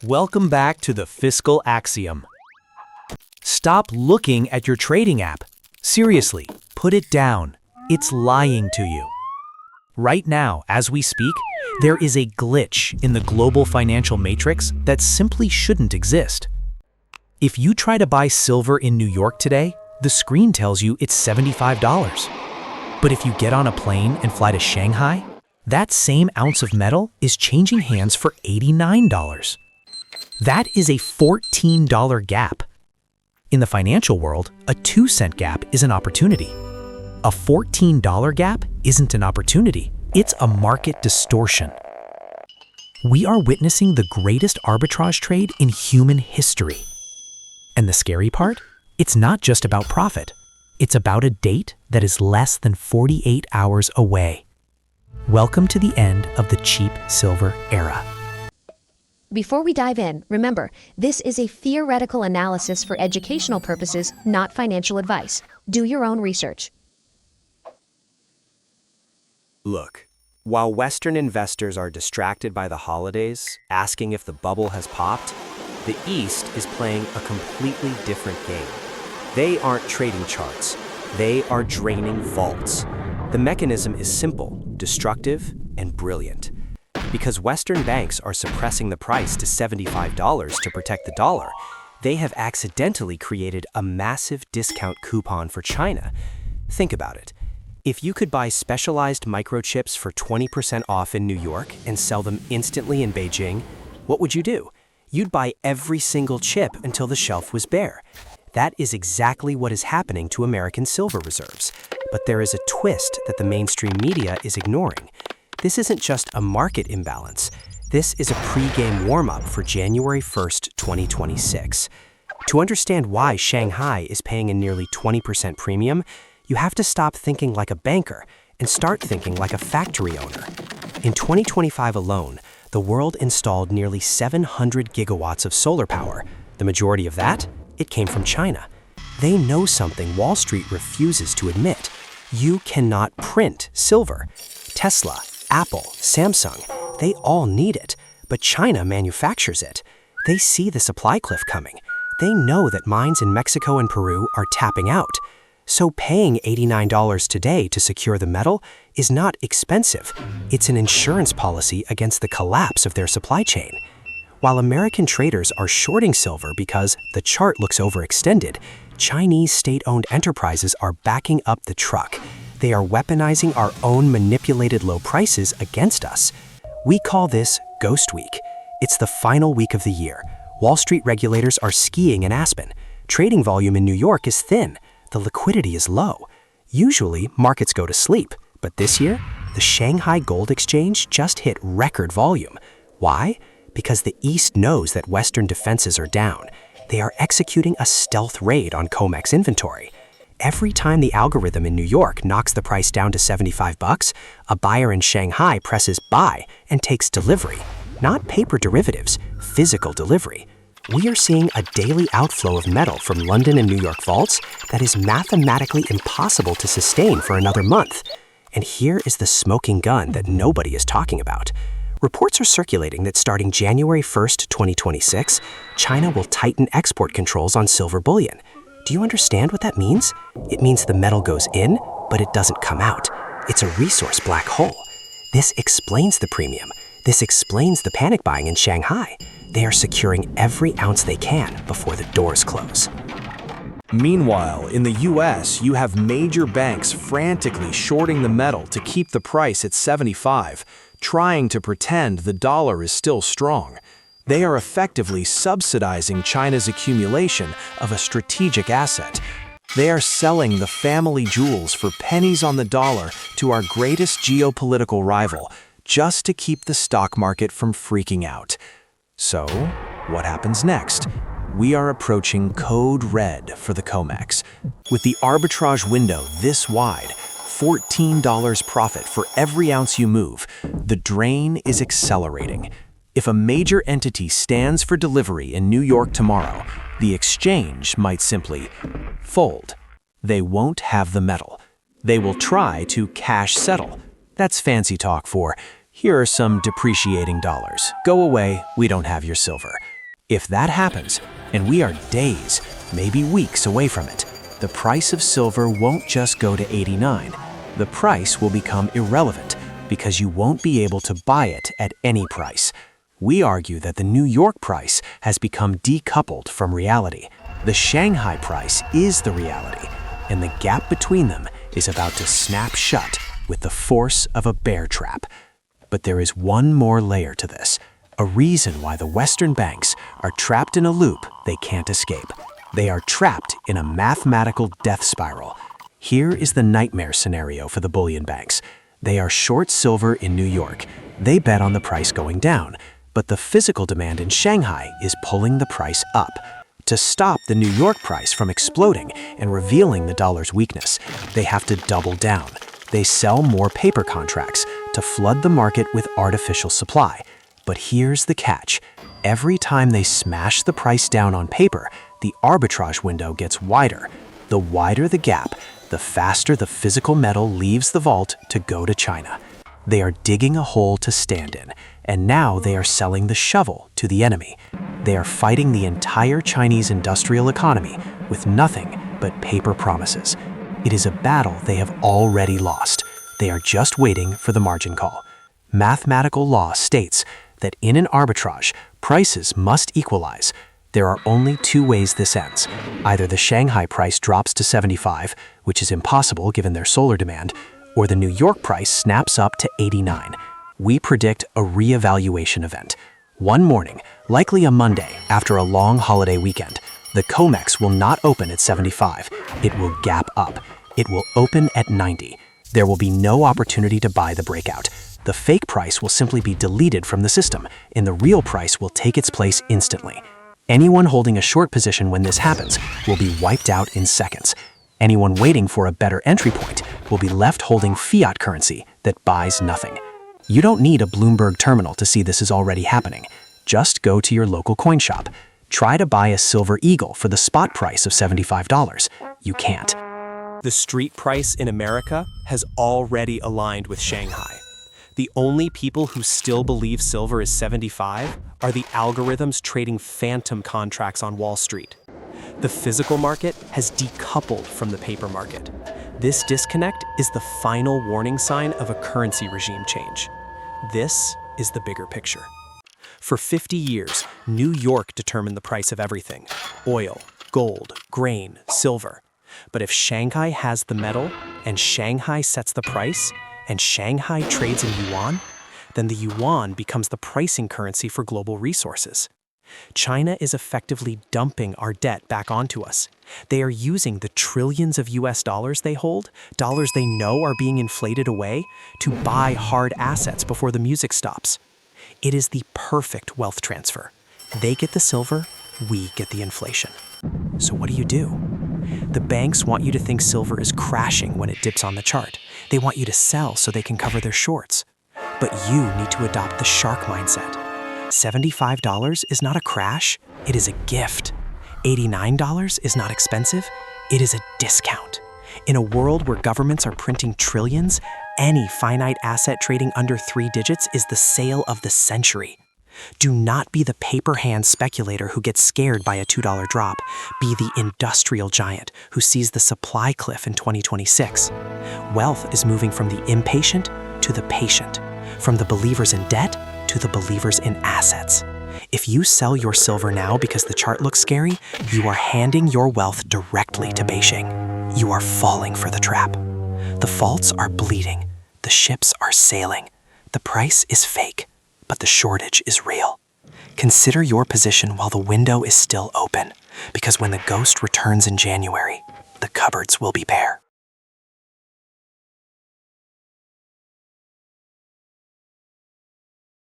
Welcome back to the Fiscal Axiom. Stop looking at your trading app. Seriously, put it down. It's lying to you. Right now, as we speak, there is a glitch in the global financial matrix that simply shouldn't exist. If you try to buy silver in New York today, the screen tells you it's $75. But if you get on a plane and fly to Shanghai, that same ounce of metal is changing hands for $89. That is a $14 gap. In the financial world, a 2-cent gap is an opportunity. A $14 gap isn't an opportunity, it's a market distortion. We are witnessing the greatest arbitrage trade in human history. And the scary part? It's not just about profit. It's about a date that is less than 48 hours away. Welcome to the end of the cheap silver era. Before we dive in, remember, this is a theoretical analysis for educational purposes, not financial advice. Do your own research. Look, while Western investors are distracted by the holidays, asking if the bubble has popped, the East is playing a completely different game. They aren't trading charts. They are draining vaults. The mechanism is simple, destructive, and brilliant. Because Western banks are suppressing the price to $75 to protect the dollar, they have accidentally created a massive discount coupon for China. Think about it. If you could buy specialized microchips for 20% off in New York and sell them instantly in Beijing, what would you do? You'd buy every single chip until the shelf was bare. That is exactly what is happening to American silver reserves. But there is a twist that the mainstream media is ignoring. This isn't just a market imbalance. This is a pre-game warm-up for January 1st, 2026. To understand why Shanghai is paying a nearly 20% premium, you have to stop thinking like a banker and start thinking like a factory owner. In 2025 alone, the world installed nearly 700 gigawatts of solar power. The majority of that, it came from China. They know something Wall Street refuses to admit. You cannot print silver. Tesla, Apple, Samsung, they all need it, but China manufactures it. They see the supply cliff coming. They know that mines in Mexico and Peru are tapping out. So paying $89 today to secure the metal is not expensive. It's an insurance policy against the collapse of their supply chain. While American traders are shorting silver because the chart looks overextended, Chinese state-owned enterprises are backing up the truck. They are weaponizing our own manipulated low prices against us. We call this Ghost Week. It's the final week of the year. Wall Street regulators are skiing in Aspen. Trading volume in New York is thin. The liquidity is low. Usually, markets go to sleep, but this year, the Shanghai Gold Exchange just hit record volume. Why? Because the East knows that Western defenses are down. They are executing a stealth raid on COMEX inventory. Every time the algorithm in New York knocks the price down to $75, a buyer in Shanghai presses buy and takes delivery. Not paper derivatives, physical delivery. We are seeing a daily outflow of metal from London and New York vaults that is mathematically impossible to sustain for another month. And here is the smoking gun that nobody is talking about. Reports are circulating that starting January 1st, 2026, China will tighten export controls on silver bullion. Do you understand what that means? It means the metal goes in, but it doesn't come out. It's a resource black hole. This explains the premium. This explains the panic buying in Shanghai. They are securing every ounce they can before the doors close. Meanwhile, in the US, you have major banks frantically shorting the metal to keep the price at $75, trying to pretend the dollar is still strong. They are effectively subsidizing China's accumulation of a strategic asset. They are selling the family jewels for pennies on the dollar to our greatest geopolitical rival, just to keep the stock market from freaking out. So, what happens next? We are approaching code red for the COMEX. With the arbitrage window this wide, $14 profit for every ounce you move, the drain is accelerating. If a major entity stands for delivery in New York tomorrow, the exchange might simply fold. They won't have the metal. They will try to cash settle. That's fancy talk for, Here are some depreciating dollars. Go away, we don't have your silver. If that happens, and we are days, maybe weeks away from it, the price of silver won't just go to 89. The price will become irrelevant because you won't be able to buy it at any price. We argue that the New York price has become decoupled from reality. The Shanghai price is the reality, and the gap between them is about to snap shut with the force of a bear trap. But there is one more layer to this, a reason why the Western banks are trapped in a loop they can't escape. They are trapped in a mathematical death spiral. Here is the nightmare scenario for the bullion banks. They are short silver in New York. They bet on the price going down, but the physical demand in Shanghai is pulling the price up. To stop the New York price from exploding and revealing the dollar's weakness, they have to double down. They sell more paper contracts to flood the market with artificial supply. But here's the catch. Every time they smash the price down on paper, the arbitrage window gets wider. The wider the gap, the faster the physical metal leaves the vault to go to China. They are digging a hole to stand in, and now they are selling the shovel to the enemy. They are fighting the entire Chinese industrial economy with nothing but paper promises. It is a battle they have already lost. They are just waiting for the margin call. Mathematical law states that in an arbitrage, prices must equalize. There are only two ways this ends. Either the Shanghai price drops to 75, which is impossible given their solar demand, or the New York price snaps up to 89. We predict a reevaluation event. One morning, likely a Monday after a long holiday weekend, the COMEX will not open at 75. It will gap up. It will open at 90. There will be no opportunity to buy the breakout. The fake price will simply be deleted from the system, and the real price will take its place instantly. Anyone holding a short position when this happens will be wiped out in seconds. Anyone waiting for a better entry point will be left holding fiat currency that buys nothing. You don't need a Bloomberg terminal to see this is already happening. Just go to your local coin shop. Try to buy a silver eagle for the spot price of $75. You can't. The street price in America has already aligned with Shanghai. The only people who still believe silver is 75 are the algorithms trading phantom contracts on Wall Street. The physical market has decoupled from the paper market. This disconnect is the final warning sign of a currency regime change. This is the bigger picture. For 50 years, New York determined the price of everything: oil, gold, grain, silver. But if Shanghai has the metal, and Shanghai sets the price, and Shanghai trades in yuan, then the yuan becomes the pricing currency for global resources. China is effectively dumping our debt back onto us. They are using the trillions of US dollars they hold, dollars they know are being inflated away, to buy hard assets before the music stops. It is the perfect wealth transfer. They get the silver, we get the inflation. So what do? The banks want you to think silver is crashing when it dips on the chart. They want you to sell so they can cover their shorts. But you need to adopt the shark mindset. $75 is not a crash, it is a gift. $89 is not expensive, it is a discount. In a world where governments are printing trillions, any finite asset trading under 3 digits is the sale of the century. Do not be the paper hand speculator who gets scared by a $2 drop. Be the industrial giant who sees the supply cliff in 2026. Wealth is moving from the impatient to the patient, from the believers in debt to the believers in assets. If you sell your silver now because the chart looks scary, you are handing your wealth directly to Beijing. You are falling for the trap. The faults are bleeding. The ships are sailing. The price is fake, but the shortage is real. Consider your position while the window is still open, because when the ghost returns in January, the cupboards will be bare.